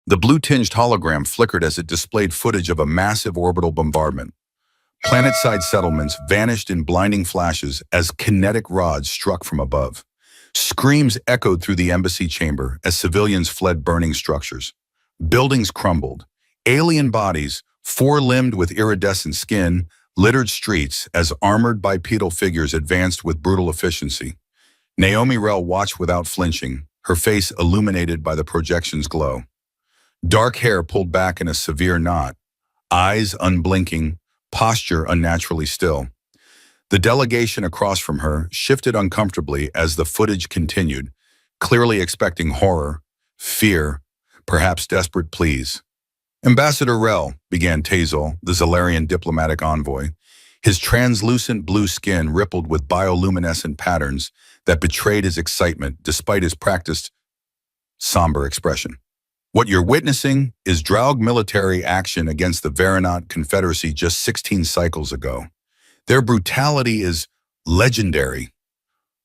The blue-tinged hologram flickered as it displayed footage of a massive orbital bombardment. Planet-side settlements vanished in blinding flashes as kinetic rods struck from above. Screams echoed through the embassy chamber as civilians fled burning structures. Buildings crumbled. Alien bodies, four-limbed with iridescent skin, littered streets as armored bipedal figures advanced with brutal efficiency. Naomi Rell watched without flinching, her face illuminated by the projection's glow. Dark hair pulled back in a severe knot, eyes unblinking, posture unnaturally still. The delegation across from her shifted uncomfortably as the footage continued, clearly expecting horror, fear, perhaps desperate pleas. "Ambassador Rell," began Tazol, the Zalarian diplomatic envoy. His translucent blue skin rippled with bioluminescent patterns that betrayed his excitement despite his practiced, somber expression. "What you're witnessing is Draug military action against the Varanot Confederacy just 16 cycles ago. Their brutality is legendary."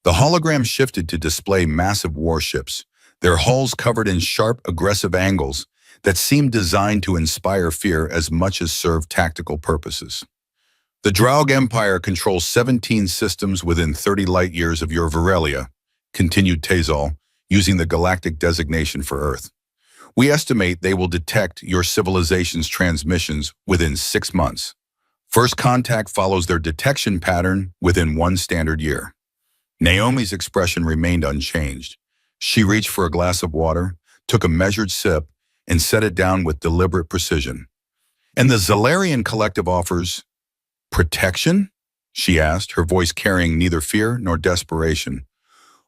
The hologram shifted to display massive warships, their hulls covered in sharp, aggressive angles that seemed designed to inspire fear as much as serve tactical purposes. "The Draug Empire controls 17 systems within 30 light-years of your Virelia," continued Tazol, using the galactic designation for Earth. "We estimate they will detect your civilization's transmissions within 6 months. First contact follows their detection pattern within 1 standard year." Naomi's expression remained unchanged. She reached for a glass of water, took a measured sip, and set it down with deliberate precision. "And the Zalarian collective offers protection?" she asked, her voice carrying neither fear nor desperation,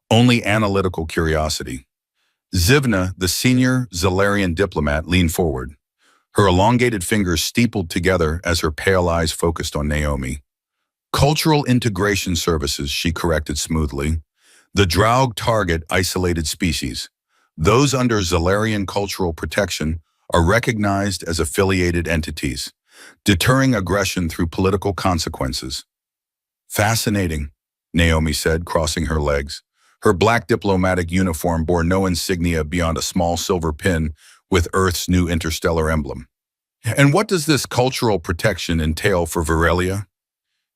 only analytical curiosity. Zivna, the senior Zalarian diplomat, leaned forward. Her elongated fingers steepled together as her pale eyes focused on Naomi. "Cultural integration services," she corrected smoothly. "The Draug target isolated species. Those under Zalarian cultural protection are recognized as affiliated entities, deterring aggression through political consequences." "Fascinating," Naomi said, crossing her legs. Her black diplomatic uniform bore no insignia beyond a small silver pin with Earth's new interstellar emblem. "And what does this cultural protection entail for Virelia?"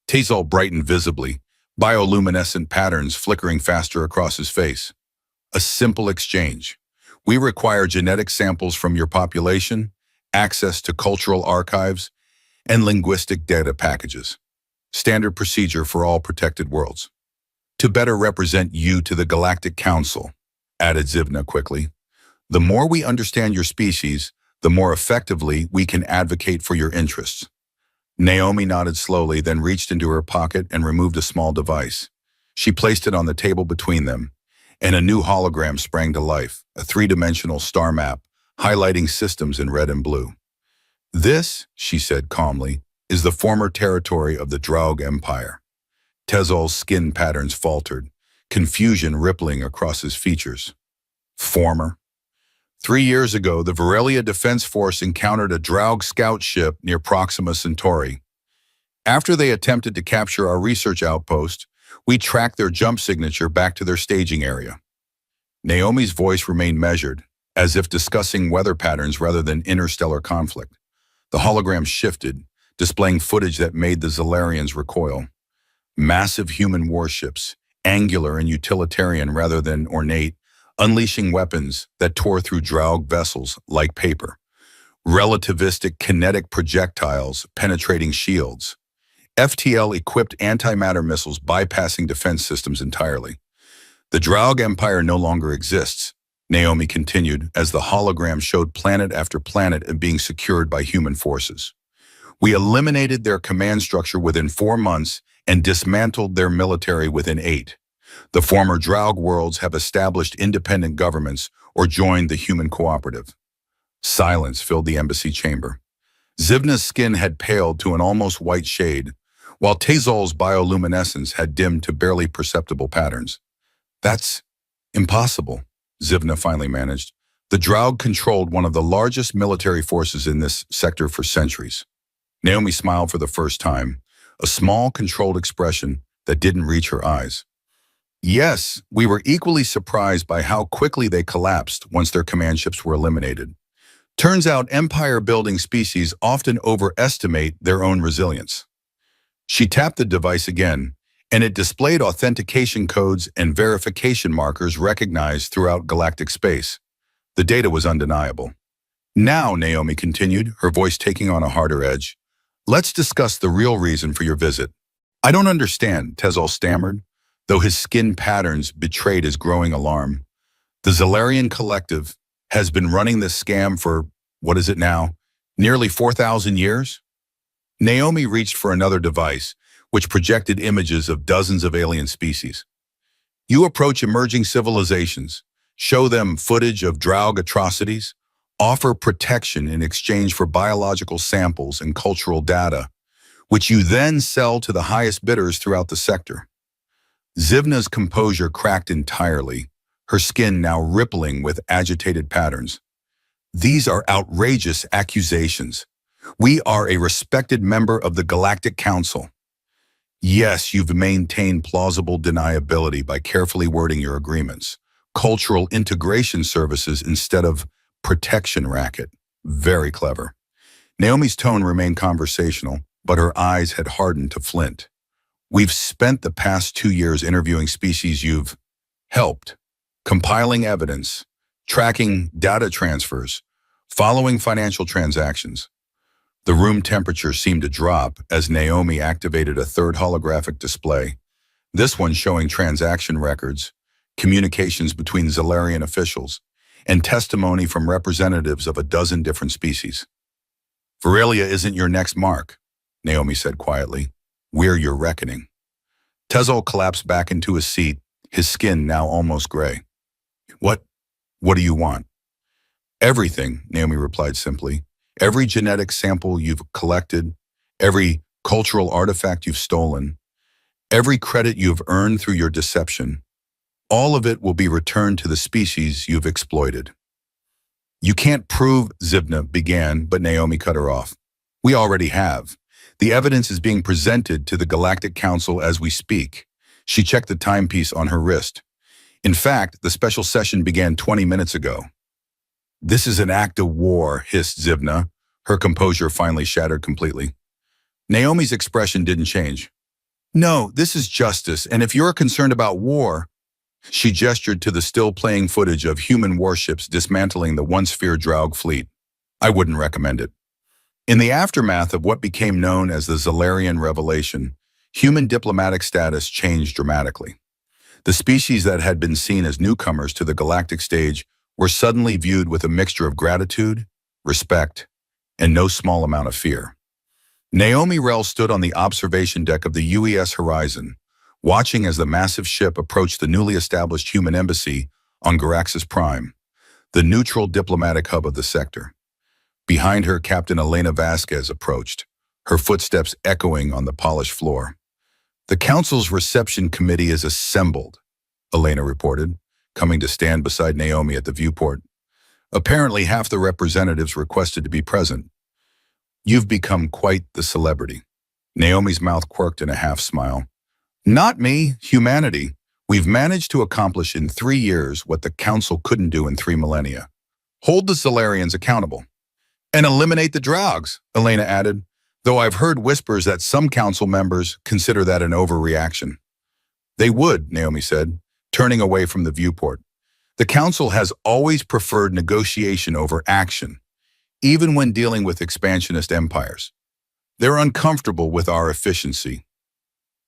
Tazol brightened visibly, bioluminescent patterns flickering faster across his face. "A simple exchange. We require genetic samples from your population, access to cultural archives, and linguistic data packages. Standard procedure for all protected worlds. To better represent you to the Galactic Council," added Zivna quickly. "The more we understand your species, the more effectively we can advocate for your interests." Naomi nodded slowly, then reached into her pocket and removed a small device. She placed it on the table between them, and a new hologram sprang to life, a 3-dimensional star map, highlighting systems in red and blue. "This," she said calmly, "is the former territory of the Draug Empire." Tazol's skin patterns faltered, confusion rippling across his features. "Former?" 3 years ago, the Virelia Defense Force encountered a Draug scout ship near Proxima Centauri. After they attempted to capture our research outpost, we tracked their jump signature back to their staging area." Naomi's voice remained measured, as if discussing weather patterns rather than interstellar conflict. The hologram shifted, displaying footage that made the Zalarians recoil. Massive human warships, angular and utilitarian rather than ornate, unleashing weapons that tore through Draug vessels like paper. Relativistic kinetic projectiles penetrating shields. FTL-equipped antimatter missiles bypassing defense systems entirely. "The Draug Empire no longer exists," Naomi continued as the hologram showed planet after planet being secured by human forces. "We eliminated their command structure within 4 months and dismantled their military within 8. The former Draug worlds have established independent governments or joined the human cooperative." Silence filled the embassy chamber. Zivna's skin had paled to an almost white shade, while Tazol's bioluminescence had dimmed to barely perceptible patterns. "That's impossible," Zivna finally managed. "The Draug controlled one of the largest military forces in this sector for centuries." Naomi smiled for the first time, a small, controlled expression that didn't reach her eyes. "Yes, we were equally surprised by how quickly they collapsed once their command ships were eliminated. Turns out empire-building species often overestimate their own resilience. She tapped the device again, and it displayed authentication codes and verification markers recognized throughout galactic space. The data was undeniable. Now, Naomi continued, her voice taking on a harder edge, let's discuss the real reason for your visit. I don't understand, Tezol stammered, though his skin patterns betrayed his growing alarm. The Zalarian Collective has been running this scam for, what is it now, nearly 4,000 years? Naomi reached for another device, which projected images of dozens of alien species. You approach emerging civilizations, show them footage of Draug atrocities, offer protection in exchange for biological samples and cultural data, which you then sell to the highest bidders throughout the sector. Zivna's composure cracked entirely, her skin now rippling with agitated patterns. These are outrageous accusations. We are a respected member of the Galactic Council. Yes, you've maintained plausible deniability by carefully wording your agreements. Cultural integration services instead of protection racket. Very clever. Naomi's tone remained conversational, but her eyes had hardened to flint. We've spent the past 2 years interviewing species you've helped, compiling evidence, tracking data transfers, following financial transactions. The room temperature seemed to drop as Naomi activated a third holographic display, this one showing transaction records, communications between Zalarian officials, and testimony from representatives of a dozen different species. Virelia isn't your next mark, Naomi said quietly. We're your reckoning. Tezol collapsed back into his seat, his skin now almost gray. What do you want? Everything, Naomi replied simply. Every genetic sample you've collected, every cultural artifact you've stolen, every credit you've earned through your deception, all of it will be returned to the species you've exploited. You can't prove, Zivna began, but Naomi cut her off. We already have. The evidence is being presented to the Galactic Council as we speak. She checked the timepiece on her wrist. In fact, the special session began 20 minutes ago. This is an act of war, hissed Zivna. Her composure finally shattered completely. Naomi's expression didn't change. No, this is justice, and if you're concerned about war, she gestured to the still-playing footage of human warships dismantling the once-feared Draug fleet. I wouldn't recommend it. In the aftermath of what became known as the Zalarian Revelation, human diplomatic status changed dramatically. The species that had been seen as newcomers to the galactic stage were suddenly viewed with a mixture of gratitude, respect, and no small amount of fear. Naomi Rell stood on the observation deck of the UES Horizon, watching as the massive ship approached the newly established human embassy on Garaxus Prime, the neutral diplomatic hub of the sector. Behind her, Captain Elena Vasquez approached, her footsteps echoing on the polished floor. The Council's reception committee is assembled, Elena reported, coming to stand beside Naomi at the viewport. Apparently, half the representatives requested to be present. You've become quite the celebrity. Naomi's mouth quirked in a half-smile. Not me, humanity. We've managed to accomplish in 3 years what the Council couldn't do in 3 millennia. Hold the Solarians accountable. And eliminate the Draugs, Elena added, though I've heard whispers that some Council members consider that an overreaction. They would, Naomi said, turning away from the viewport. The Council has always preferred negotiation over action, even when dealing with expansionist empires. They're uncomfortable with our efficiency.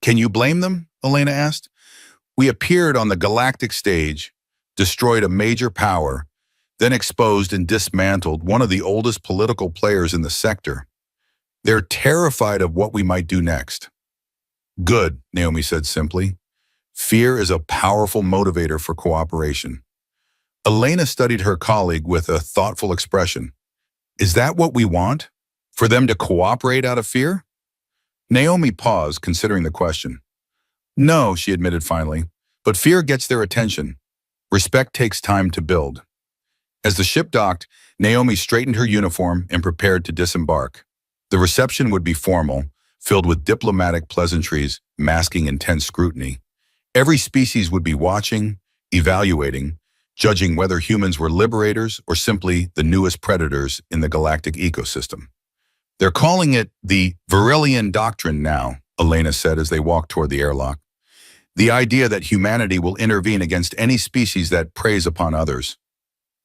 Can you blame them? Elena asked. We appeared on the galactic stage, destroyed a major power, then exposed and dismantled one of the oldest political players in the sector. They're terrified of what we might do next. Good, Naomi said simply. Fear is a powerful motivator for cooperation. Elena studied her colleague with a thoughtful expression. Is that what we want? For them to cooperate out of fear? Naomi paused, considering the question. No, she admitted finally, but fear gets their attention. Respect takes time to build. As the ship docked, Naomi straightened her uniform and prepared to disembark. The reception would be formal, filled with diplomatic pleasantries, masking intense scrutiny. Every species would be watching, evaluating, judging whether humans were liberators or simply the newest predators in the galactic ecosystem. They're calling it the Virelian Doctrine now, Elena said as they walked toward the airlock. The idea that humanity will intervene against any species that preys upon others.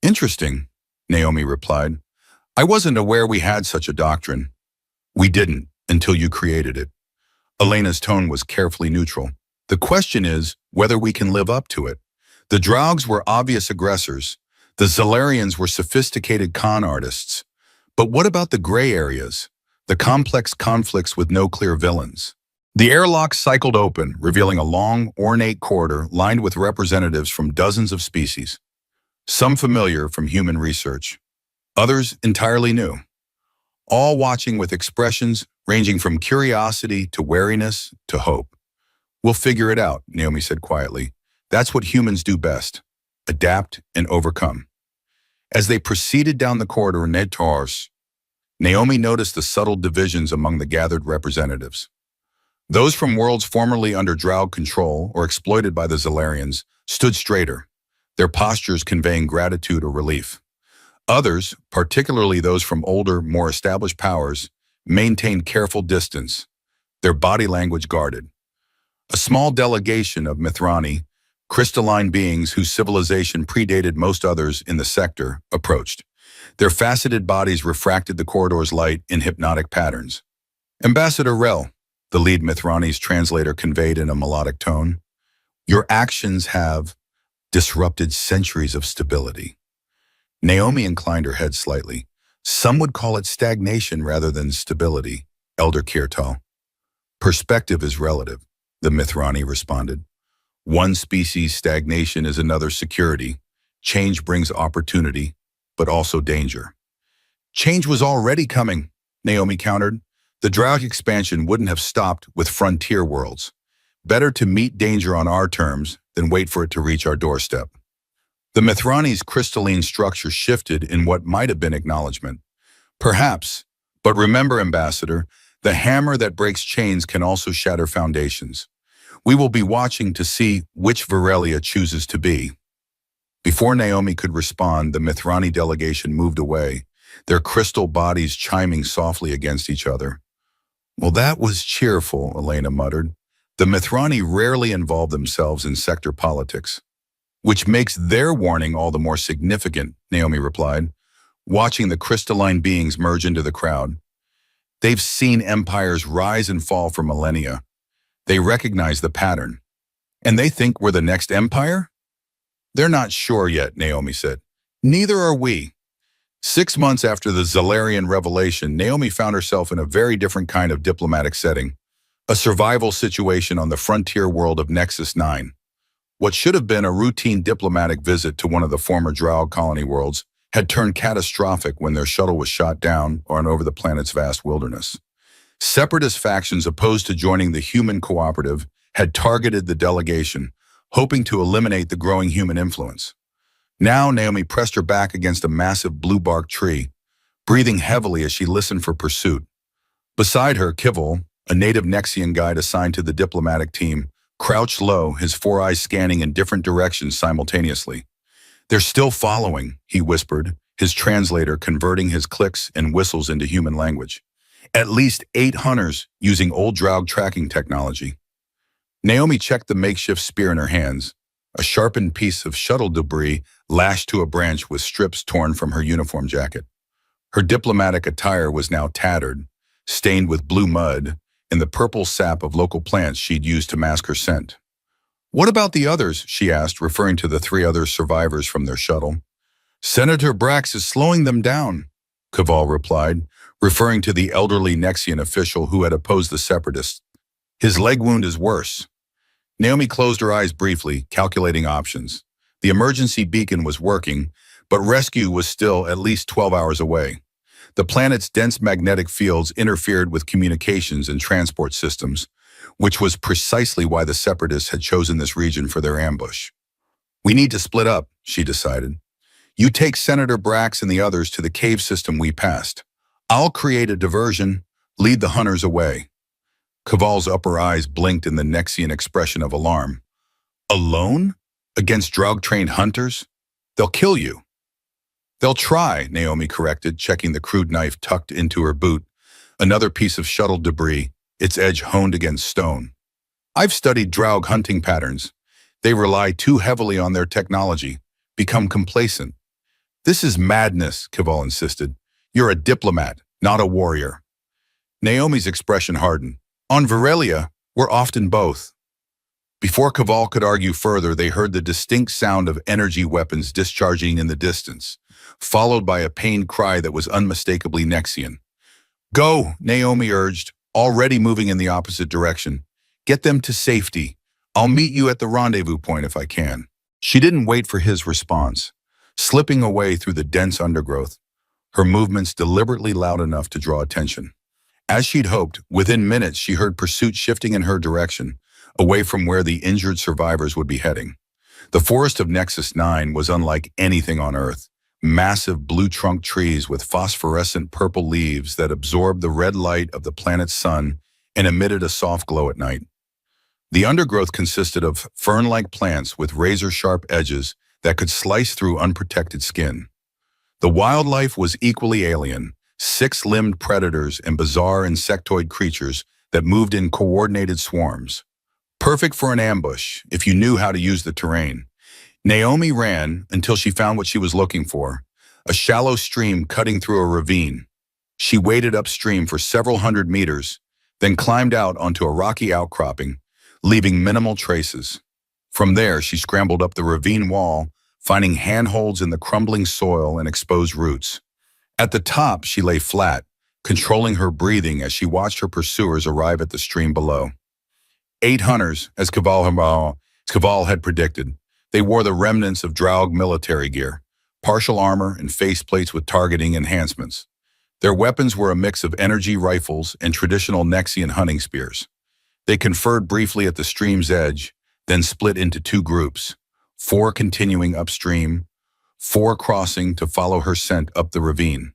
Interesting, Naomi replied. I wasn't aware we had such a doctrine. We didn't until you created it. Elena's tone was carefully neutral. The question is whether we can live up to it. The Draugs were obvious aggressors. The Zalarians were sophisticated con artists. But what about the gray areas? The complex conflicts with no clear villains? The airlock cycled open, revealing a long, ornate corridor lined with representatives from dozens of species. Some familiar from human research, others entirely new. All watching with expressions ranging from curiosity to wariness to hope. We'll figure it out, Naomi said quietly. That's what humans do best, adapt and overcome. As they proceeded down the corridor in Tars, Naomi noticed the subtle divisions among the gathered representatives. Those from worlds formerly under Draug control or exploited by the Zalarians stood straighter, their postures conveying gratitude or relief. Others, particularly those from older, more established powers, maintained careful distance, their body language guarded. A small delegation of Mithrani, crystalline beings whose civilization predated most others in the sector, approached. Their faceted bodies refracted the corridor's light in hypnotic patterns. Ambassador Rel, the lead Mithrani's translator conveyed in a melodic tone, your actions have disrupted centuries of stability. Naomi inclined her head slightly. Some would call it stagnation rather than stability, Elder Kirtal. Perspective is relative, the Mithrani responded. One species' stagnation is another security. Change brings opportunity, but also danger. Change was already coming, Naomi countered. The Draug expansion wouldn't have stopped with frontier worlds. Better to meet danger on our terms than wait for it to reach our doorstep. The Mithrani's crystalline structure shifted in what might have been acknowledgement. Perhaps, but remember, Ambassador, the hammer that breaks chains can also shatter foundations. We will be watching to see which Virelia chooses to be. Before Naomi could respond, the Mithrani delegation moved away, their crystal bodies chiming softly against each other. Well, that was cheerful, Elena muttered. The Mithrani rarely involve themselves in sector politics. Which makes their warning all the more significant, Naomi replied, watching the crystalline beings merge into the crowd. They've seen empires rise and fall for millennia. They recognize the pattern. And they think we're the next empire? They're not sure yet, Naomi said. Neither are we. 6 months after the Zalarian revelation, Naomi found herself in a very different kind of diplomatic setting, a survival situation on the frontier world of Nexus 9. What should have been a routine diplomatic visit to one of the former Draug colony worlds had turned catastrophic when their shuttle was shot down on over the planet's vast wilderness. Separatist factions opposed to joining the human cooperative had targeted the delegation, hoping to eliminate the growing human influence. Now Naomi pressed her back against a massive blue-bark tree, breathing heavily as she listened for pursuit. Beside her, Kivol, a native Nexian guide assigned to the diplomatic team, crouched low, his 4 eyes scanning in different directions simultaneously. They're still following, he whispered, his translator converting his clicks and whistles into human language. At least 8 hunters using old Draug tracking technology. Naomi checked the makeshift spear in her hands, a sharpened piece of shuttle debris lashed to a branch with strips torn from her uniform jacket. Her diplomatic attire was now tattered, stained with blue mud, and the purple sap of local plants she'd used to mask her scent. What about the others? She asked, referring to the 3 other survivors from their shuttle. Senator Brax is slowing them down, Kivol replied, referring to the elderly Nexian official who had opposed the separatists. His leg wound is worse. Naomi closed her eyes briefly, calculating options. The emergency beacon was working, but rescue was still at least 12 hours away. The planet's dense magnetic fields interfered with communications and transport systems, which was precisely why the separatists had chosen this region for their ambush. We need to split up, she decided. You take Senator Brax and the others to the cave system we passed. I'll create a diversion, lead the hunters away. Kivol's upper eyes blinked in the Nexian expression of alarm. Alone? Against Draug-trained hunters? They'll kill you. They'll try, Naomi corrected, checking the crude knife tucked into her boot. Another piece of shuttle debris, its edge honed against stone. I've studied Draug hunting patterns. They rely too heavily on their technology, become complacent. This is madness, Kaval insisted. You're a diplomat, not a warrior. Naomi's expression hardened. On Virelia, we're often both. Before Kaval could argue further, they heard the distinct sound of energy weapons discharging in the distance, followed by a pained cry that was unmistakably Nexian. Go, Naomi urged, already moving in the opposite direction. Get them to safety. I'll meet you at the rendezvous point if I can. She didn't wait for his response, slipping away through the dense undergrowth, her movements deliberately loud enough to draw attention. As she'd hoped, within minutes she heard pursuit shifting in her direction, away from where the injured survivors would be heading. The forest of Nexus 9 was unlike anything on Earth. Massive blue trunk trees with phosphorescent purple leaves that absorbed the red light of the planet's sun and emitted a soft glow at night. The undergrowth consisted of fern-like plants with razor-sharp edges that could slice through unprotected skin. The wildlife was equally alien, six-limbed predators and bizarre insectoid creatures that moved in coordinated swarms. Perfect for an ambush if you knew how to use the terrain. Naomi ran until she found what she was looking for, a shallow stream cutting through a ravine. She waded upstream for several hundred meters, then climbed out onto a rocky outcropping, leaving minimal traces. From there, she scrambled up the ravine wall, finding handholds in the crumbling soil and exposed roots. At the top, she lay flat, controlling her breathing as she watched her pursuers arrive at the stream below. 8 hunters, as Kaval had predicted. They wore the remnants of Draug military gear, partial armor and faceplates with targeting enhancements. Their weapons were a mix of energy rifles and traditional Nexian hunting spears. They conferred briefly at the stream's edge, then split into 2 groups, 4 continuing upstream, 4 crossing to follow her scent up the ravine,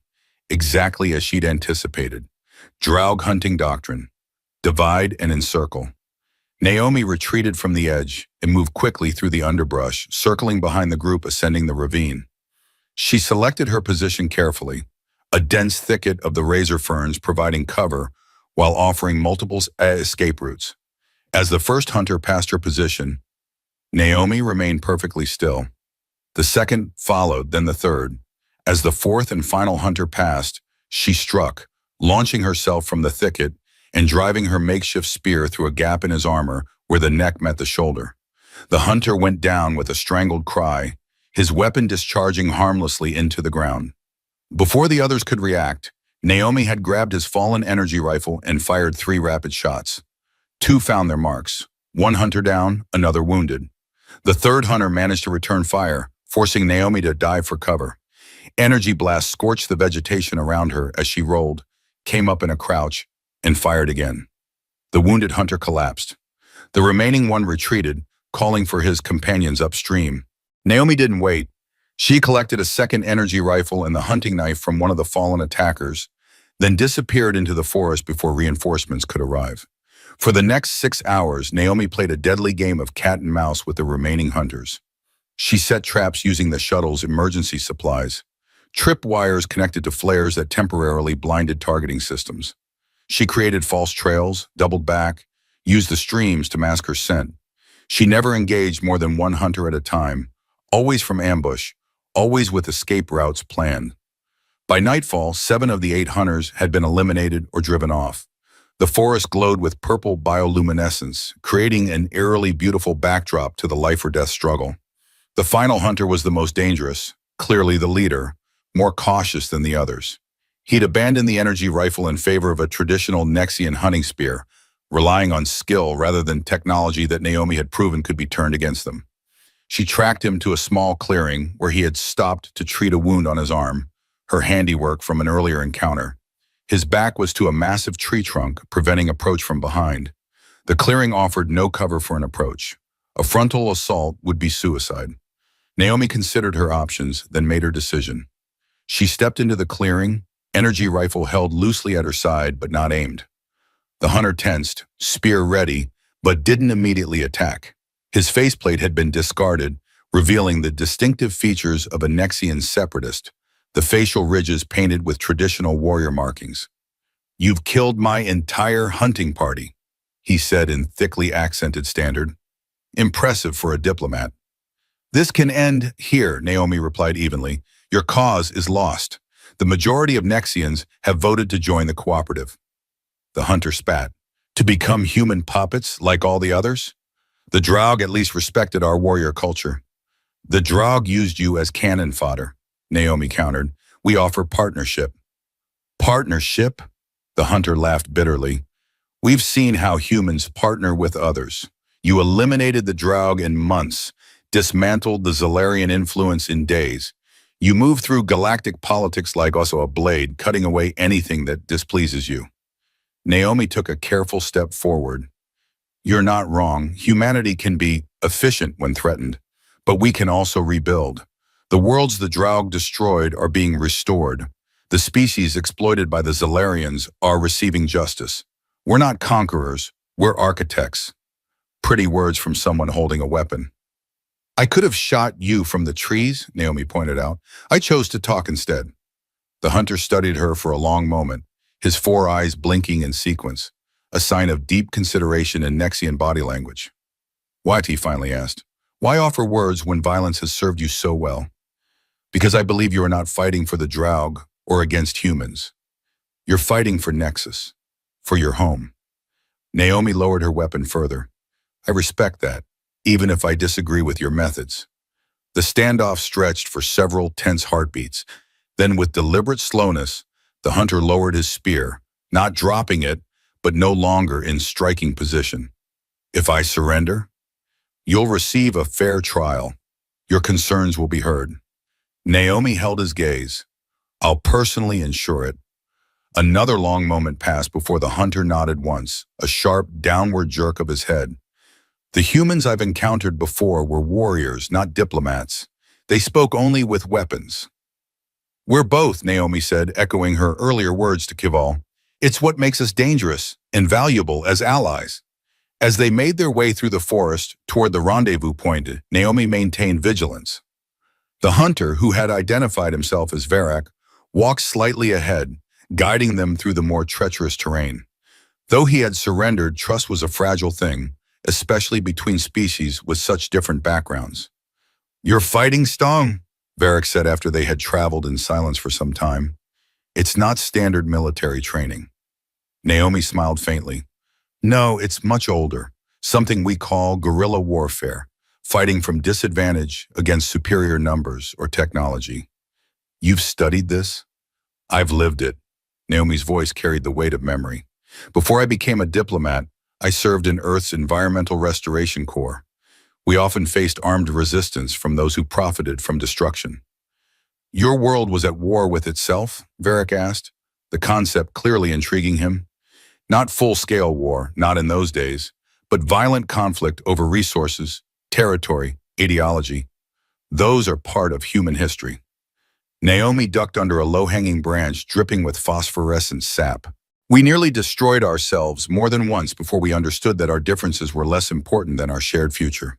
exactly as she'd anticipated. Draug hunting doctrine: divide and encircle. Naomi retreated from the edge and moved quickly through the underbrush, circling behind the group ascending the ravine. She selected her position carefully, a dense thicket of the razor ferns providing cover while offering multiple escape routes. As the first hunter passed her position, Naomi remained perfectly still. The second followed, then the third. As the fourth and final hunter passed, she struck, launching herself from the thicket and driving her makeshift spear through a gap in his armor where the neck met the shoulder. The hunter went down with a strangled cry, his weapon discharging harmlessly into the ground. Before the others could react, Naomi had grabbed his fallen energy rifle and fired 3 rapid shots. 2 found their marks, 1 hunter down, another wounded. The third hunter managed to return fire, forcing Naomi to dive for cover. Energy blasts scorched the vegetation around her as she rolled, came up in a crouch, and fired again. The wounded hunter collapsed. The remaining one retreated, calling for his companions upstream. Naomi didn't wait. She collected a second energy rifle and the hunting knife from one of the fallen attackers, then disappeared into the forest before reinforcements could arrive. For the next 6 hours, Naomi played a deadly game of cat and mouse with the remaining hunters. She set traps using the shuttle's emergency supplies, tripwires connected to flares that temporarily blinded targeting systems. She created false trails, doubled back, used the streams to mask her scent. She never engaged more than 1 hunter at a time, always from ambush, always with escape routes planned. By nightfall, 7 of the 8 hunters had been eliminated or driven off. The forest glowed with purple bioluminescence, creating an eerily beautiful backdrop to the life-or-death struggle. The final hunter was the most dangerous, clearly the leader, more cautious than the others. He'd abandoned the energy rifle in favor of a traditional Nexian hunting spear, relying on skill rather than technology that Naomi had proven could be turned against them. She tracked him to a small clearing where he had stopped to treat a wound on his arm, her handiwork from an earlier encounter. His back was to a massive tree trunk, preventing approach from behind. The clearing offered no cover for an approach. A frontal assault would be suicide. Naomi considered her options, then made her decision. She stepped into the clearing, energy rifle held loosely at her side but not aimed. The hunter tensed, spear ready, but didn't immediately attack. His faceplate had been discarded, revealing the distinctive features of a Nexian separatist, the facial ridges painted with traditional warrior markings. "You've killed my entire hunting party," he said in thickly accented standard. Impressive for a diplomat. "This can end here," Naomi replied evenly. "Your cause is lost. The majority of Nexians have voted to join the cooperative." The hunter spat. "To become human puppets like all the others? The Draug at least respected our warrior culture." "The Draug used you as cannon fodder," Naomi countered. "We offer partnership." "Partnership?" The hunter laughed bitterly. "We've seen how humans partner with others. You eliminated the Draug in months, dismantled the Zalarian influence in days. You move through galactic politics like also a blade, cutting away anything that displeases you." Naomi took a careful step forward. "You're not wrong. Humanity can be efficient when threatened, but we can also rebuild. The worlds the Draug destroyed are being restored. The species exploited by the Zalarians are receiving justice. We're not conquerors, we're architects." Pretty words from someone holding a weapon. "I could have shot you from the trees," Naomi pointed out. "I chose to talk instead." The hunter studied her for a long moment, his four eyes blinking in sequence, a sign of deep consideration in Nexian body language. "What?" he finally asked. "Why offer words when violence has served you so well?" "Because I believe you are not fighting for the Draug or against humans. You're fighting for Nexus, for your home." Naomi lowered her weapon further. "I respect that, even if I disagree with your methods." The standoff stretched for several tense heartbeats. Then, with deliberate slowness, the hunter lowered his spear, not dropping it, but no longer in striking position. "If I surrender, you'll receive a fair trial. Your concerns will be heard." Naomi held his gaze. "I'll personally ensure it." Another long moment passed before the hunter nodded once, a sharp downward jerk of his head. "The humans I've encountered before were warriors, not diplomats. They spoke only with weapons." "We're both," Naomi said, echoing her earlier words to Kival. "It's what makes us dangerous and valuable as allies." As they made their way through the forest toward the rendezvous point, Naomi maintained vigilance. The hunter, who had identified himself as Varric, walked slightly ahead, guiding them through the more treacherous terrain. Though he had surrendered, trust was a fragile thing, especially between species with such different backgrounds. "You're fighting Stong," Varric said after they had traveled in silence for some time. "It's not standard military training." Naomi smiled faintly. "No, it's much older, something we call guerrilla warfare, fighting from disadvantage against superior numbers or technology." "You've studied this?" "I've lived it." Naomi's voice carried the weight of memory. "Before I became a diplomat, I served in Earth's Environmental Restoration Corps. We often faced armed resistance from those who profited from destruction." "Your world was at war with itself?" Varric asked, the concept clearly intriguing him. "Not full-scale war, not in those days, but violent conflict over resources, territory, ideology. Those are part of human history." Naomi ducked under a low-hanging branch dripping with phosphorescent sap. "We nearly destroyed ourselves more than once before we understood that our differences were less important than our shared future."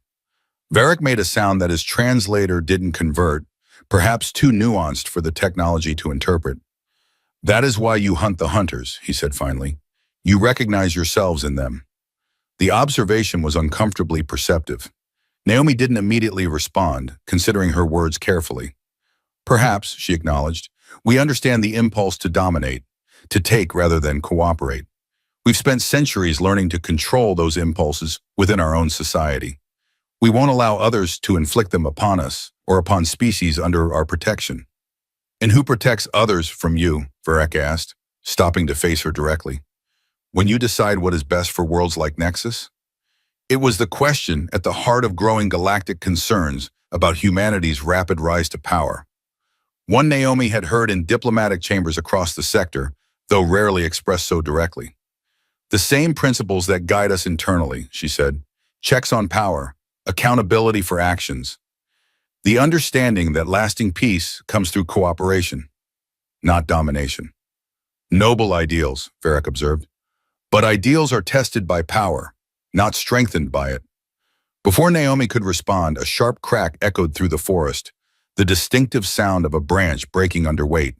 Varric made a sound that his translator didn't convert, perhaps too nuanced for the technology to interpret. "That is why you hunt the hunters," he said finally. "You recognize yourselves in them." The observation was uncomfortably perceptive. Naomi didn't immediately respond, considering her words carefully. "Perhaps," she acknowledged, "we understand the impulse to dominate, to take rather than cooperate. We've spent centuries learning to control those impulses within our own society. We won't allow others to inflict them upon us or upon species under our protection." "And who protects others from you?" Varric asked, stopping to face her directly. "When you decide what is best for worlds like Nexus?" It was the question at the heart of growing galactic concerns about humanity's rapid rise to power. One Naomi had heard in diplomatic chambers across the sector, though rarely expressed so directly. "The same principles that guide us internally," she said. "Checks on power, accountability for actions. The understanding that lasting peace comes through cooperation, not domination." "Noble ideals," Varric observed. "But ideals are tested by power, not strengthened by it." Before Naomi could respond, a sharp crack echoed through the forest, the distinctive sound of a branch breaking under weight.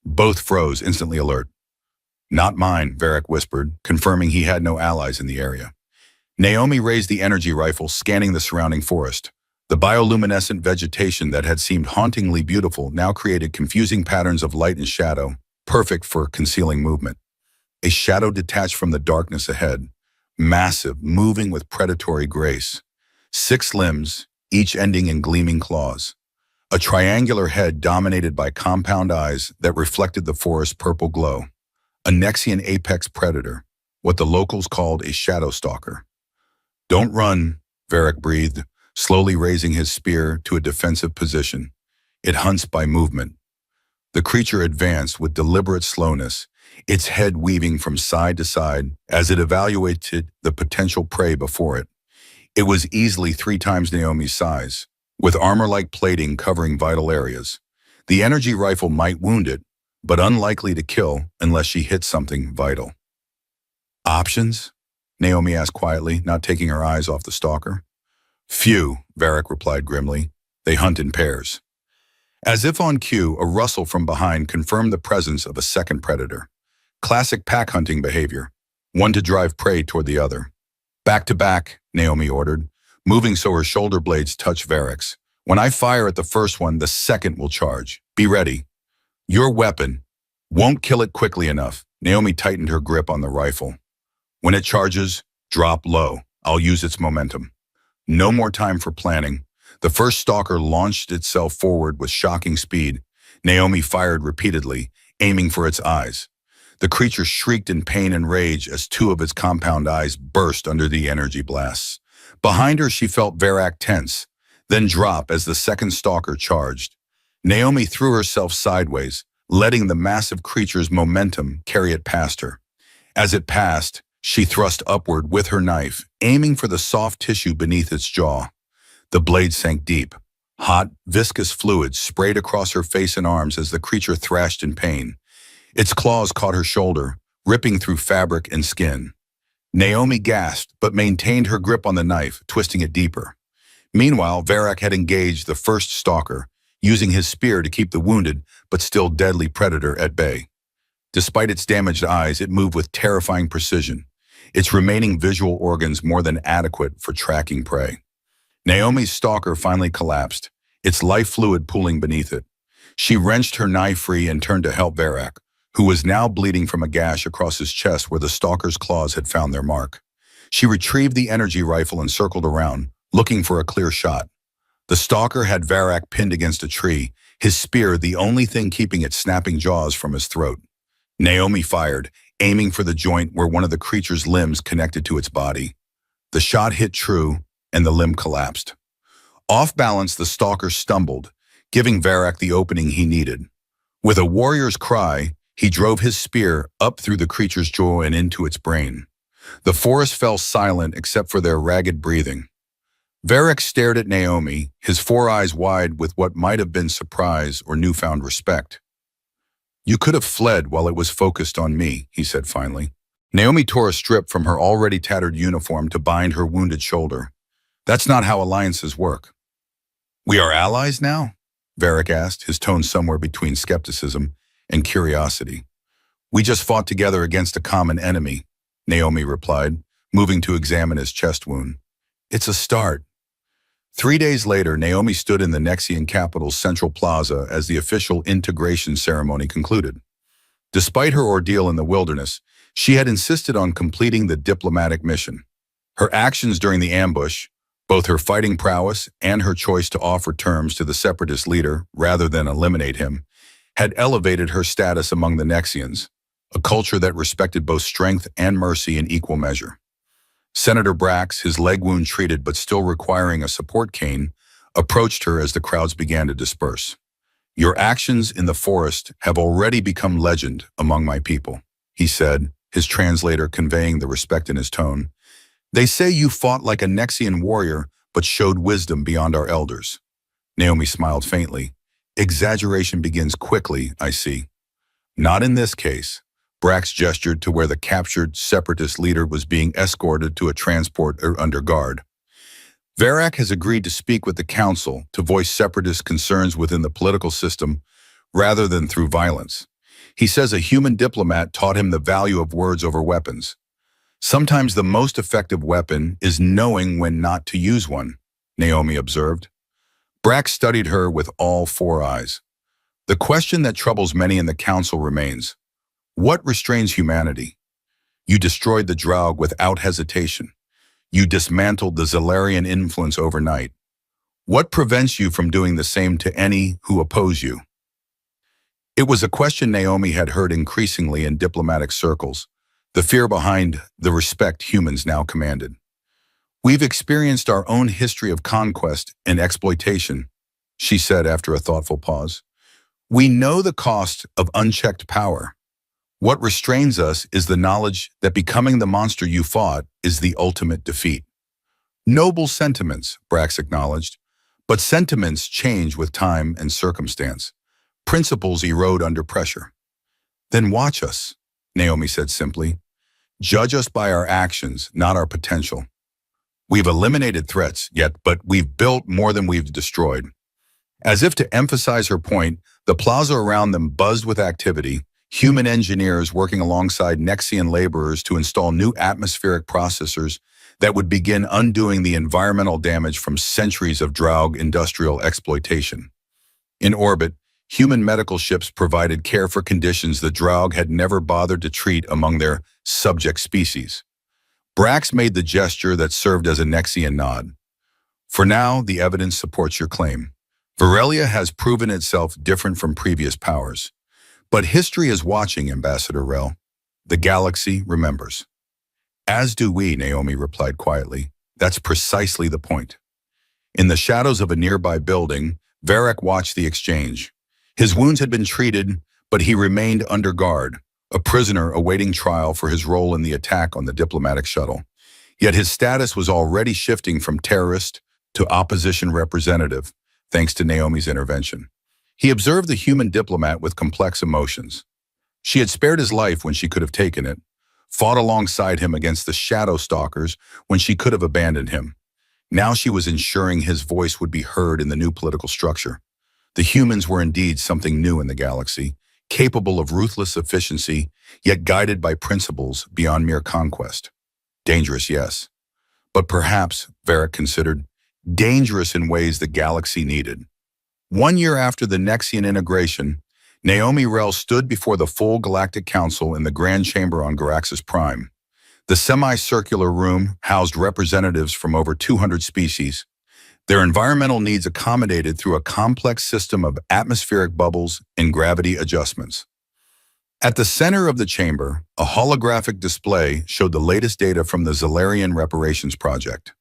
Both froze, instantly alert. Not mine, Varric whispered, confirming he had no allies in the area. Naomi raised the energy rifle, scanning the surrounding forest. The bioluminescent vegetation that had seemed hauntingly beautiful now created confusing patterns of light and shadow, perfect for concealing movement. A shadow detached from the darkness ahead, massive, moving with predatory grace. 6 limbs, each ending in gleaming claws. A triangular head dominated by compound eyes that reflected the forest's purple glow. A Nexian apex predator, what the locals called a shadow stalker. Don't run, Varric breathed, slowly raising his spear to a defensive position. It hunts by movement. The creature advanced with deliberate slowness, its head weaving from side to side as it evaluated the potential prey before it. It was easily 3 times Naomi's size, with armor-like plating covering vital areas. The energy rifle might wound it, but unlikely to kill unless she hit something vital. Options? Naomi asked quietly, not taking her eyes off the stalker. Few, Varric replied grimly. They hunt in pairs. As if on cue, a rustle from behind confirmed the presence of a second predator. Classic pack hunting behavior, one to drive prey toward the other. Back to back, Naomi ordered, moving so her shoulder blades touched Varric's. When I fire at the first one, the second will charge. Be ready. Your weapon won't kill it quickly enough. Naomi tightened her grip on the rifle. When it charges, drop low. I'll use its momentum. No more time for planning. The first stalker launched itself forward with shocking speed. Naomi fired repeatedly, aiming for its eyes. The creature shrieked in pain and rage as 2 of its compound eyes burst under the energy blasts. Behind her, she felt Varric tense, then drop as the second stalker charged. Naomi threw herself sideways, letting the massive creature's momentum carry it past her. As it passed, she thrust upward with her knife, aiming for the soft tissue beneath its jaw. The blade sank deep. Hot, viscous fluid sprayed across her face and arms as the creature thrashed in pain. Its claws caught her shoulder, ripping through fabric and skin. Naomi gasped, but maintained her grip on the knife, twisting it deeper. Meanwhile, Varric had engaged the first stalker, using his spear to keep the wounded but still deadly predator at bay. Despite its damaged eyes, it moved with terrifying precision, its remaining visual organs more than adequate for tracking prey. Naomi's stalker finally collapsed, its life fluid pooling beneath it. She wrenched her knife free and turned to help Varric, who was now bleeding from a gash across his chest where the stalker's claws had found their mark. She retrieved the energy rifle and circled around, looking for a clear shot. The stalker had Varric pinned against a tree, his spear the only thing keeping its snapping jaws from his throat. Naomi fired, aiming for the joint where one of the creature's limbs connected to its body. The shot hit true, and the limb collapsed. Off balance, the stalker stumbled, giving Varric the opening he needed. With a warrior's cry, he drove his spear up through the creature's jaw and into its brain. The forest fell silent except for their ragged breathing. Varric stared at Naomi, his 4 eyes wide with what might have been surprise or newfound respect. You could have fled while it was focused on me, he said finally. Naomi tore a strip from her already tattered uniform to bind her wounded shoulder. That's not how alliances work. We are allies now? Varric asked, his tone somewhere between skepticism and curiosity. We just fought together against a common enemy, Naomi replied, moving to examine his chest wound. It's a start. 3 days later, Naomi stood in the Nexian capital's central plaza as the official integration ceremony concluded. Despite her ordeal in the wilderness, she had insisted on completing the diplomatic mission. Her actions during the ambush, both her fighting prowess and her choice to offer terms to the separatist leader rather than eliminate him, had elevated her status among the Nexians, a culture that respected both strength and mercy in equal measure. Senator Brax, his leg wound treated but still requiring a support cane, approached her as the crowds began to disperse. Your actions in the forest have already become legend among my people, he said, his translator conveying the respect in his tone. They say you fought like a Nexian warrior but showed wisdom beyond our elders. Naomi smiled faintly. Exaggeration begins quickly, I see. Not in this case. Brax gestured to where the captured separatist leader was being escorted to a transport under guard. Varak has agreed to speak with the council to voice separatist concerns within the political system rather than through violence. He says a human diplomat taught him the value of words over weapons. Sometimes the most effective weapon is knowing when not to use one, Naomi observed. Brack studied her with all four eyes. The question that troubles many in the council remains, what restrains humanity? You destroyed the Draug without hesitation. You dismantled the Zalarian influence overnight. What prevents you from doing the same to any who oppose you? It was a question Naomi had heard increasingly in diplomatic circles, the fear behind the respect humans now commanded. We've experienced our own history of conquest and exploitation, she said after a thoughtful pause. We know the cost of unchecked power. What restrains us is the knowledge that becoming the monster you fought is the ultimate defeat. Noble sentiments, Brax acknowledged, but sentiments change with time and circumstance. Principles erode under pressure. Then watch us, Naomi said simply. Judge us by our actions, not our potential. We've eliminated threats, but we've built more than we've destroyed. As if to emphasize her point, the plaza around them buzzed with activity, human engineers working alongside Nexian laborers to install new atmospheric processors that would begin undoing the environmental damage from centuries of Draug industrial exploitation. In orbit, human medical ships provided care for conditions the Draug had never bothered to treat among their subject species. Brax made the gesture that served as a Nexian nod. For now, the evidence supports your claim. Virelia has proven itself different from previous powers. But history is watching, Ambassador Rel. The galaxy remembers. As do we, Naomi replied quietly. That's precisely the point. In the shadows of a nearby building, Varek watched the exchange. His wounds had been treated, but he remained under guard, a prisoner awaiting trial for his role in the attack on the diplomatic shuttle. Yet his status was already shifting from terrorist to opposition representative, thanks to Naomi's intervention. He observed the human diplomat with complex emotions. She had spared his life when she could have taken it, fought alongside him against the shadow stalkers when she could have abandoned him. Now she was ensuring his voice would be heard in the new political structure. The humans were indeed something new in the galaxy, capable of ruthless efficiency, yet guided by principles beyond mere conquest. Dangerous, yes. But perhaps, Varric considered, dangerous in ways the galaxy needed. 1 year after the Nexian integration, Naomi Rel stood before the full Galactic Council in the Grand Chamber on Garaxus Prime. The semicircular room housed representatives from over 200 species, their environmental needs accommodated through a complex system of atmospheric bubbles and gravity adjustments. At the center of the chamber, a holographic display showed the latest data from the Zalarian Reparations Project.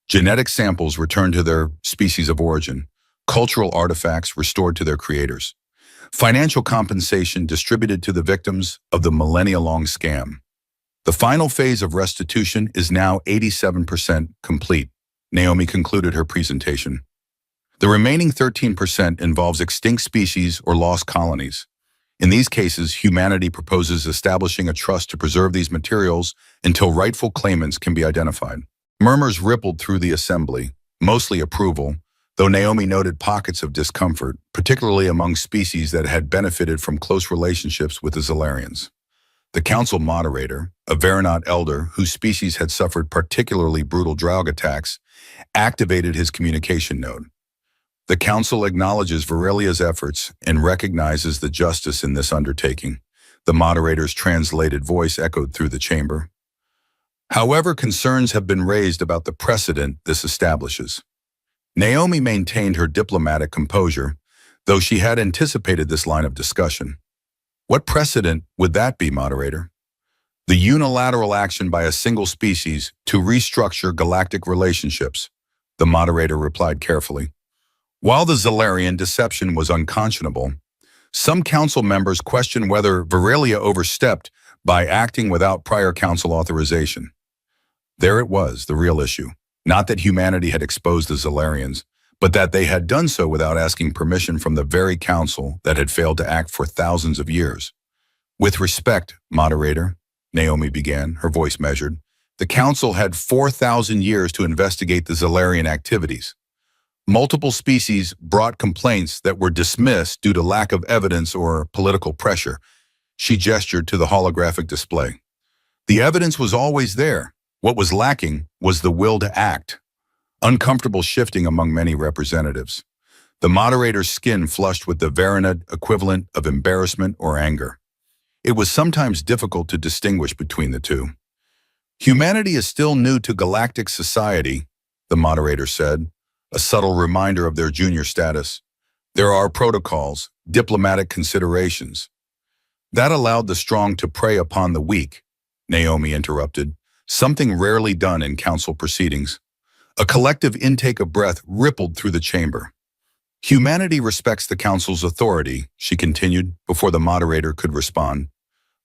Genetic samples returned to their species of origin, cultural artifacts restored to their creators, financial compensation distributed to the victims of the millennia-long scam. The final phase of restitution is now 87% complete, Naomi concluded her presentation. The remaining 13% involves extinct species or lost colonies. In these cases, humanity proposes establishing a trust to preserve these materials until rightful claimants can be identified. Murmurs rippled through the assembly, mostly approval, though Naomi noted pockets of discomfort, particularly among species that had benefited from close relationships with the Zalarians. The council moderator, a Veronot elder whose species had suffered particularly brutal Draug attacks, activated his communication node. The council acknowledges Virelia's efforts and recognizes the justice in this undertaking. The moderator's translated voice echoed through the chamber. However, concerns have been raised about the precedent this establishes. Naomi maintained her diplomatic composure, though she had anticipated this line of discussion. What precedent would that be, moderator? The unilateral action by a single species to restructure galactic relationships, the moderator replied carefully. While the Zalarian deception was unconscionable, some council members questioned whether Virelia overstepped by acting without prior council authorization. There it was, the real issue. Not that humanity had exposed the Zalarians, but that they had done so without asking permission from the very council that had failed to act for thousands of years. With respect, moderator, Naomi began, her voice measured, The Council had 4,000 years to investigate the Zalarian activities. Multiple species brought complaints that were dismissed due to lack of evidence or political pressure. She gestured to the holographic display. The evidence was always there. What was lacking was the will to act. Uncomfortable shifting among many representatives. The moderator's skin flushed with the Virelia equivalent of embarrassment or anger. It was sometimes difficult to distinguish between the two. Humanity is still new to galactic society, the moderator said, a subtle reminder of their junior status. There are protocols, diplomatic considerations. That allowed the strong to prey upon the weak, Naomi interrupted, something rarely done in council proceedings. A collective intake of breath rippled through the chamber. Humanity respects the council's authority, she continued, before the moderator could respond.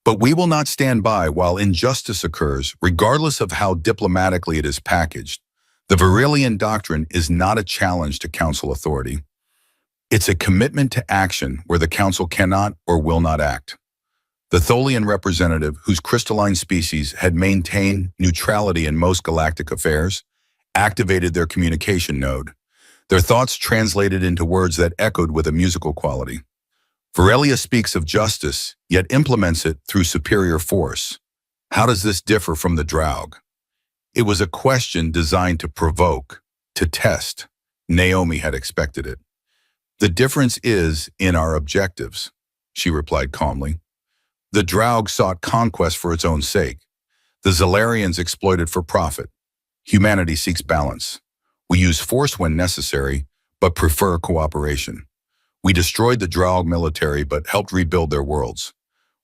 But we will not stand by while injustice occurs, regardless of how diplomatically it is packaged. The Virelian doctrine is not a challenge to council authority. It's a commitment to action where the council cannot or will not act. The Tholian representative, whose crystalline species had maintained neutrality in most galactic affairs, activated their communication node. Their thoughts translated into words that echoed with a musical quality. Virelia speaks of justice, yet implements it through superior force. How does this differ from the Draug? It was a question designed to provoke, to test. Naomi had expected it. The difference is in our objectives, she replied calmly. The Draug sought conquest for its own sake. The Zalarians exploited for profit. Humanity seeks balance. We use force when necessary, but prefer cooperation. We destroyed the Draug military but helped rebuild their worlds.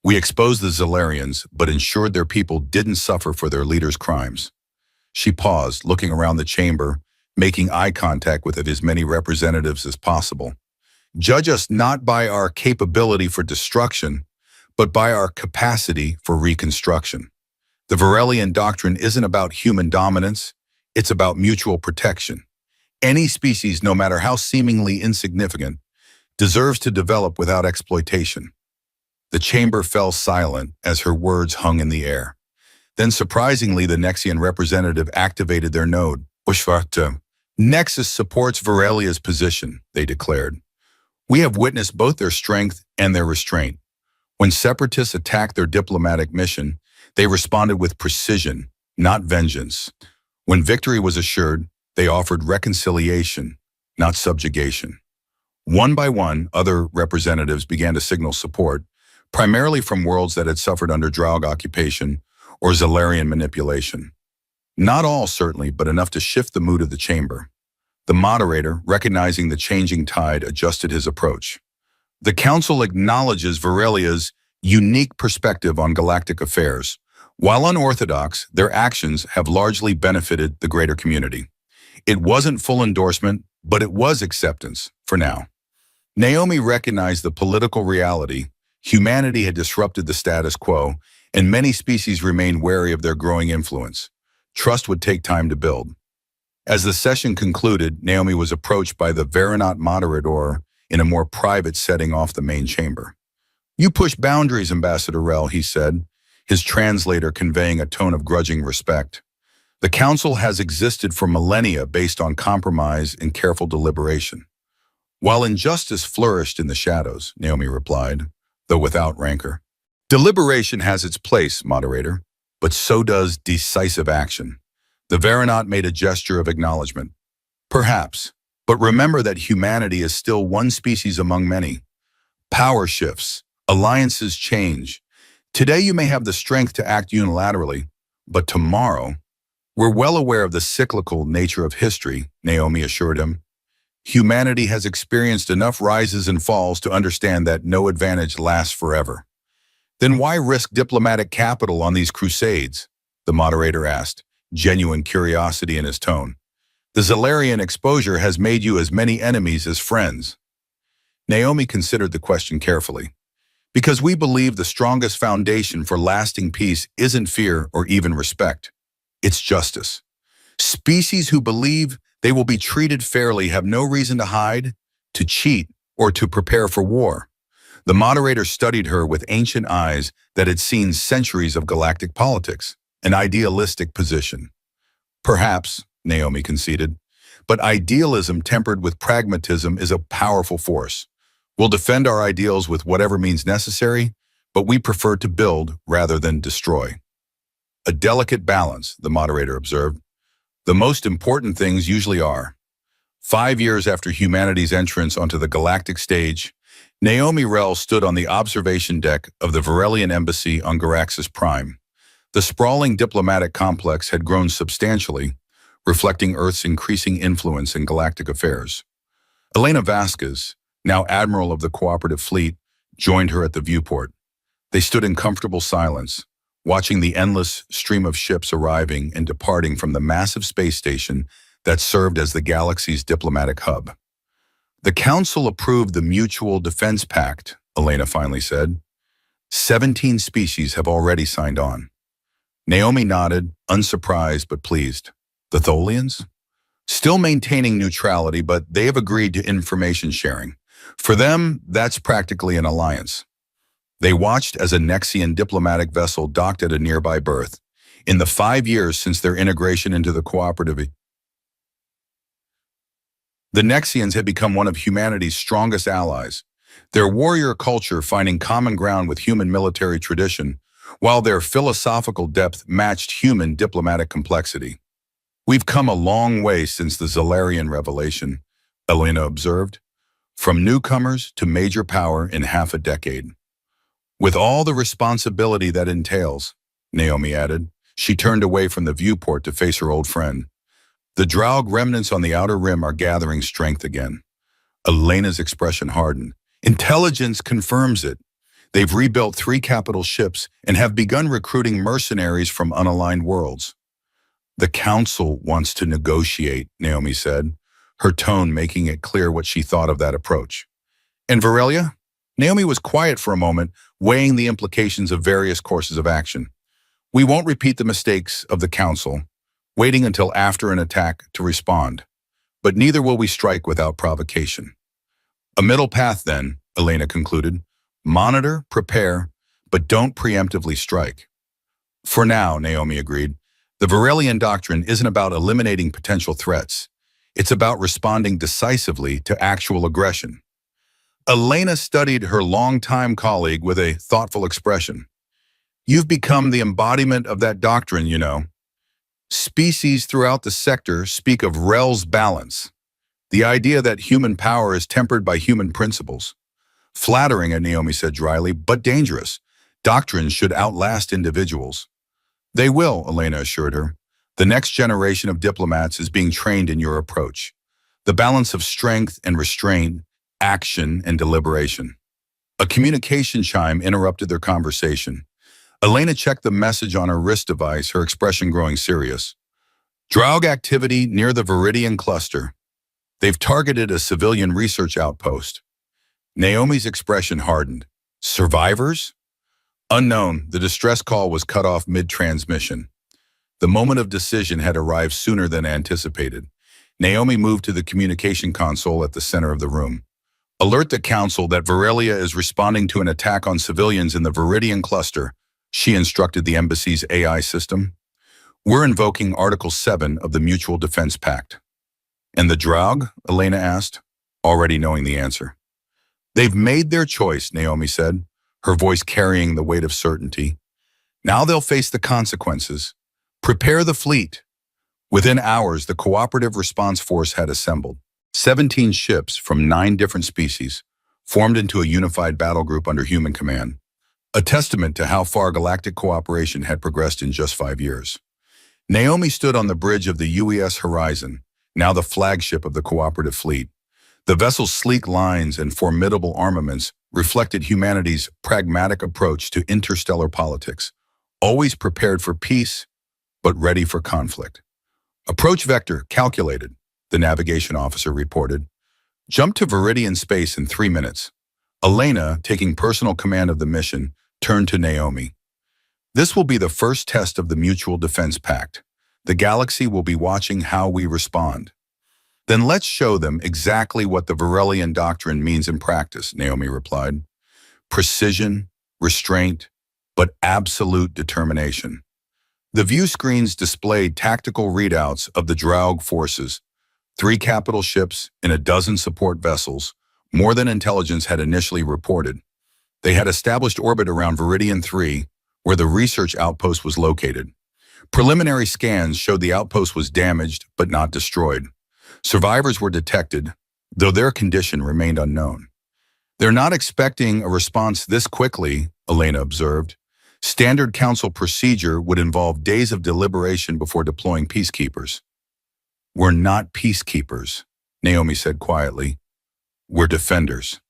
We exposed the Zalarians but ensured their people didn't suffer for their leaders' crimes. She paused, looking around the chamber, making eye contact with as many representatives as possible. Judge us not by our capability for destruction, but by our capacity for reconstruction. The Virelian doctrine isn't about human dominance, it's about mutual protection. Any species, no matter how seemingly insignificant, deserves to develop without exploitation. The chamber fell silent as her words hung in the air. Then surprisingly, the Nexian representative activated their node. Nexus supports Virelia's position, they declared. We have witnessed both their strength and their restraint. When separatists attacked their diplomatic mission, they responded with precision, not vengeance. When victory was assured, they offered reconciliation, not subjugation. One by one, other representatives began to signal support, primarily from worlds that had suffered under Draug occupation or Zalarian manipulation. Not all, certainly, but enough to shift the mood of the chamber. The moderator, recognizing the changing tide, adjusted his approach. The council acknowledges Virelia's unique perspective on galactic affairs. While unorthodox, their actions have largely benefited the greater community. It wasn't full endorsement, but it was acceptance, for now. Naomi recognized the political reality. Humanity had disrupted the status quo, and many species remained wary of their growing influence. Trust would take time to build. As the session concluded, Naomi was approached by the Virelia moderator in a more private setting off the main chamber. You push boundaries, Ambassador Rel, he said, his translator conveying a tone of grudging respect. The council has existed for millennia based on compromise and careful deliberation. While injustice flourished in the shadows, Naomi replied, though without rancor. Deliberation has its place, moderator, but so does decisive action. The Virelia made a gesture of acknowledgement. Perhaps, but remember that humanity is still one species among many. Power shifts, alliances change. Today you may have the strength to act unilaterally, but tomorrow, we're well aware of the cyclical nature of history, Naomi assured him. Humanity has experienced enough rises and falls to understand that no advantage lasts forever. Then why risk diplomatic capital on these crusades? The moderator asked, genuine curiosity in his tone. The Zalarian exposure has made you as many enemies as friends. Naomi considered the question carefully. Because we believe the strongest foundation for lasting peace isn't fear or even respect. It's justice. Species who believe they will be treated fairly have no reason to hide, to cheat, or to prepare for war. The moderator studied her with ancient eyes that had seen centuries of galactic politics. An idealistic position. Perhaps, Naomi conceded, but idealism tempered with pragmatism is a powerful force. We'll defend our ideals with whatever means necessary, but we prefer to build rather than destroy. A delicate balance, the moderator observed. The most important things usually are. 5 years after humanity's entrance onto the galactic stage, Naomi Rell stood on the observation deck of the Virelian embassy on Garaxus Prime. The sprawling diplomatic complex had grown substantially, reflecting Earth's increasing influence in galactic affairs. Elena Vasquez, now Admiral of the Cooperative Fleet, joined her at the viewport. They stood in comfortable silence, watching the endless stream of ships arriving and departing from the massive space station that served as the galaxy's diplomatic hub. The Council approved the Mutual Defense Pact, Elena finally said. 17 species have already signed on. Naomi nodded, unsurprised but pleased. The Tholians? Still maintaining neutrality, but they have agreed to information sharing. For them, that's practically an alliance. They watched as a Nexian diplomatic vessel docked at a nearby berth. In the 5 years since their integration into the cooperative, the Nexians had become one of humanity's strongest allies, their warrior culture finding common ground with human military tradition, while their philosophical depth matched human diplomatic complexity. We've come a long way since the Zalarian revelation, Elena observed, from newcomers to major power in half a decade. With all the responsibility that entails, Naomi added. She turned away from the viewport to face her old friend. The Draug remnants on the outer rim are gathering strength again. Elena's expression hardened. Intelligence confirms it. They've rebuilt 3 capital ships and have begun recruiting mercenaries from unaligned worlds. The Council wants to negotiate, Naomi said, her tone making it clear what she thought of that approach. And Virelia? Naomi was quiet for a moment, weighing the implications of various courses of action. We won't repeat the mistakes of the Council, waiting until after an attack to respond. But neither will we strike without provocation. A middle path then, Elena concluded. Monitor, prepare, but don't preemptively strike. For now, Naomi agreed, the Virelian doctrine isn't about eliminating potential threats. It's about responding decisively to actual aggression. Elena studied her longtime colleague with a thoughtful expression. You've become the embodiment of that doctrine, you know. Species throughout the sector speak of Rel's balance, the idea that human power is tempered by human principles. Flattering, Naomi said dryly, but dangerous. Doctrines should outlast individuals. They will, Elena assured her. The next generation of diplomats is being trained in your approach. The balance of strength and restraint, action and deliberation. A communication chime interrupted their conversation. Elena checked the message on her wrist device, her expression growing serious. Draug activity near the Viridian cluster. They've targeted a civilian research outpost. Naomi's expression hardened. Survivors? Unknown, the distress call was cut off mid-transmission. The moment of decision had arrived sooner than anticipated. Naomi moved to the communication console at the center of the room. Alert the Council that Virelia is responding to an attack on civilians in the Viridian cluster, she instructed the embassy's AI system. We're invoking Article 7 of the Mutual Defense Pact. And the Draug? Elena asked, already knowing the answer. They've made their choice, Naomi said, her voice carrying the weight of certainty. Now they'll face the consequences. Prepare the fleet. Within hours, the Cooperative Response Force had assembled. 17 ships from 9 different species formed into a unified battle group under human command. A testament to how far galactic cooperation had progressed in just 5 years. Naomi stood on the bridge of the UES Horizon, now the flagship of the cooperative fleet. The vessel's sleek lines and formidable armaments reflected humanity's pragmatic approach to interstellar politics, always prepared for peace, but ready for conflict. Approach vector calculated, the navigation officer reported. Jump to Viridian space in 3 minutes. Elena, taking personal command of the mission, turned to Naomi. This will be the first test of the Mutual Defense Pact. The galaxy will be watching how we respond. Then let's show them exactly what the Virelian doctrine means in practice, Naomi replied. Precision, restraint, but absolute determination. The view screens displayed tactical readouts of the Draug forces, 3 capital ships and a dozen support vessels, more than intelligence had initially reported. They had established orbit around Viridian 3, where the research outpost was located. Preliminary scans showed the outpost was damaged but not destroyed. Survivors were detected, though their condition remained unknown. "They're not expecting a response this quickly," Elena observed. "Standard council procedure would involve days of deliberation before deploying peacekeepers." "We're not peacekeepers," Naomi said quietly. "We're defenders."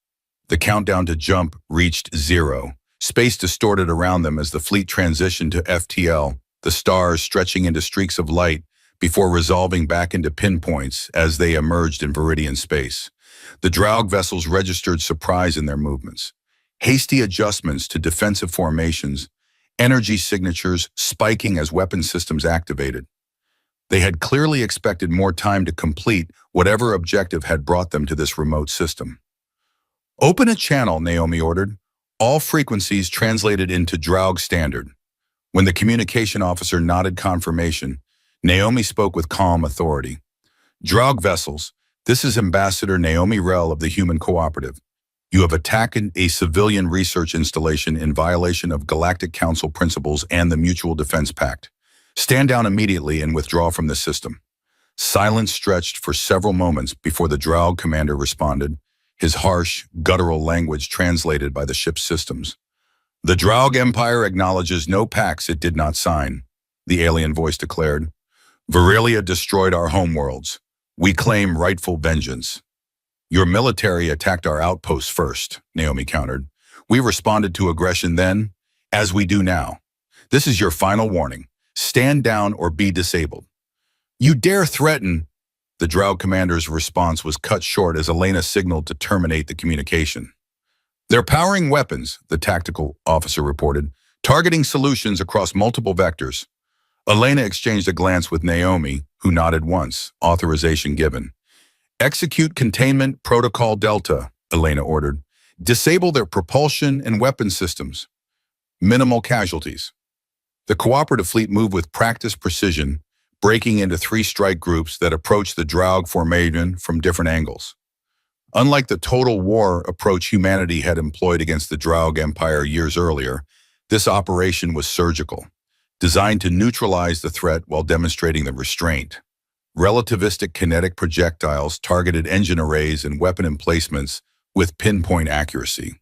The countdown to jump reached 0. Space distorted around them as the fleet transitioned to FTL, the stars stretching into streaks of light before resolving back into pinpoints as they emerged in Viridian space. The Draug vessels registered surprise in their movements. Hasty adjustments to defensive formations, energy signatures spiking as weapon systems activated. They had clearly expected more time to complete whatever objective had brought them to this remote system. "Open a channel," Naomi ordered. All frequencies translated into Draug standard. When the communication officer nodded confirmation, Naomi spoke with calm authority. "Draug vessels, this is Ambassador Naomi Rell of the Human Cooperative. You have attacked a civilian research installation in violation of Galactic Council principles and the Mutual Defense Pact. Stand down immediately and withdraw from the system." Silence stretched for several moments before the Draug commander responded, his harsh, guttural language translated by the ship's systems. "The Draug Empire acknowledges no pacts it did not sign," the alien voice declared. "Virelia destroyed our homeworlds. We claim rightful vengeance." "Your military attacked our outposts first," Naomi countered. "We responded to aggression then, as we do now. This is your final warning. Stand down or be disabled." "You dare threaten—" The Draug commander's response was cut short as Elena signaled to terminate the communication. "They're powering weapons," the tactical officer reported, "targeting solutions across multiple vectors." Elena exchanged a glance with Naomi, who nodded once, authorization given. "Execute Containment Protocol Delta," Elena ordered. "Disable their propulsion and weapon systems. Minimal casualties." The cooperative fleet moved with practiced precision, breaking into 3 strike groups that approached the Draug formation from different angles. Unlike the total war approach humanity had employed against the Draug Empire years earlier, this operation was surgical, designed to neutralize the threat while demonstrating the restraint. Relativistic kinetic projectiles targeted engine arrays and weapon emplacements with pinpoint accuracy.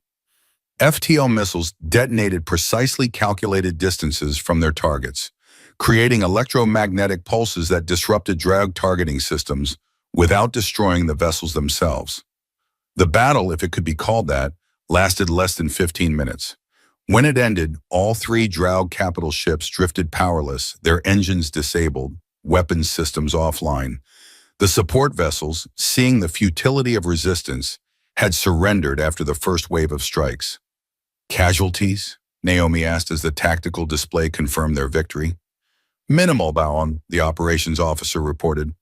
FTL missiles detonated precisely calculated distances from their targets, creating electromagnetic pulses that disrupted Draug targeting systems without destroying the vessels themselves. The battle, if it could be called that, lasted less than 15 minutes. When it ended, all 3 Draug capital ships drifted powerless, their engines disabled, weapons systems offline. The support vessels, seeing the futility of resistance, had surrendered after the first wave of strikes. "Casualties?" Naomi asked as the tactical display confirmed their victory. "Minimal, Baon," the operations officer reported.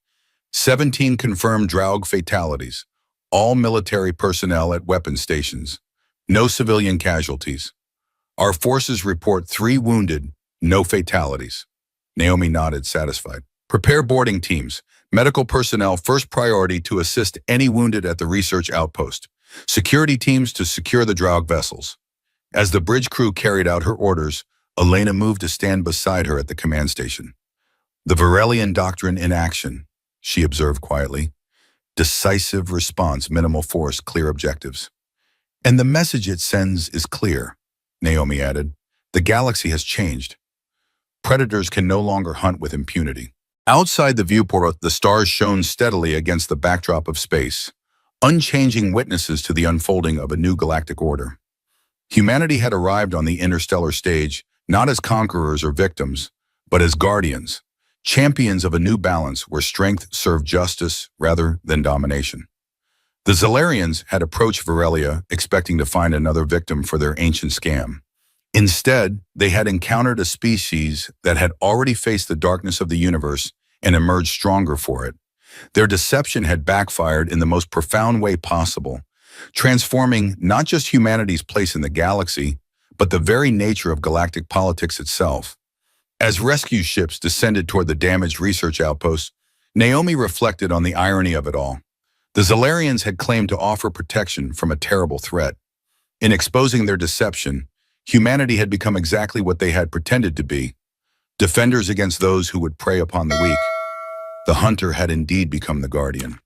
17 confirmed Draug fatalities, all military personnel at weapon stations. No civilian casualties. Our forces report 3 wounded, no fatalities." Naomi nodded, satisfied. "Prepare boarding teams. Medical personnel first priority to assist any wounded at the research outpost. Security teams to secure the Draug vessels." As the bridge crew carried out her orders, Elena moved to stand beside her at the command station. "The Virelian doctrine in action," she observed quietly. "Decisive response, minimal force, clear objectives." "And the message it sends is clear," Naomi added. "The galaxy has changed. Predators can no longer hunt with impunity." Outside the viewport, the stars shone steadily against the backdrop of space, unchanging witnesses to the unfolding of a new galactic order. Humanity had arrived on the interstellar stage, not as conquerors or victims, but as guardians, champions of a new balance where strength served justice rather than domination. The Zalarians had approached Virelia expecting to find another victim for their ancient scam. Instead, they had encountered a species that had already faced the darkness of the universe and emerged stronger for it. Their deception had backfired in the most profound way possible, transforming not just humanity's place in the galaxy, but the very nature of galactic politics itself. As rescue ships descended toward the damaged research outpost, Naomi reflected on the irony of it all. The Zalarians had claimed to offer protection from a terrible threat. In exposing their deception, humanity had become exactly what they had pretended to be, defenders against those who would prey upon the weak. The hunter had indeed become the guardian.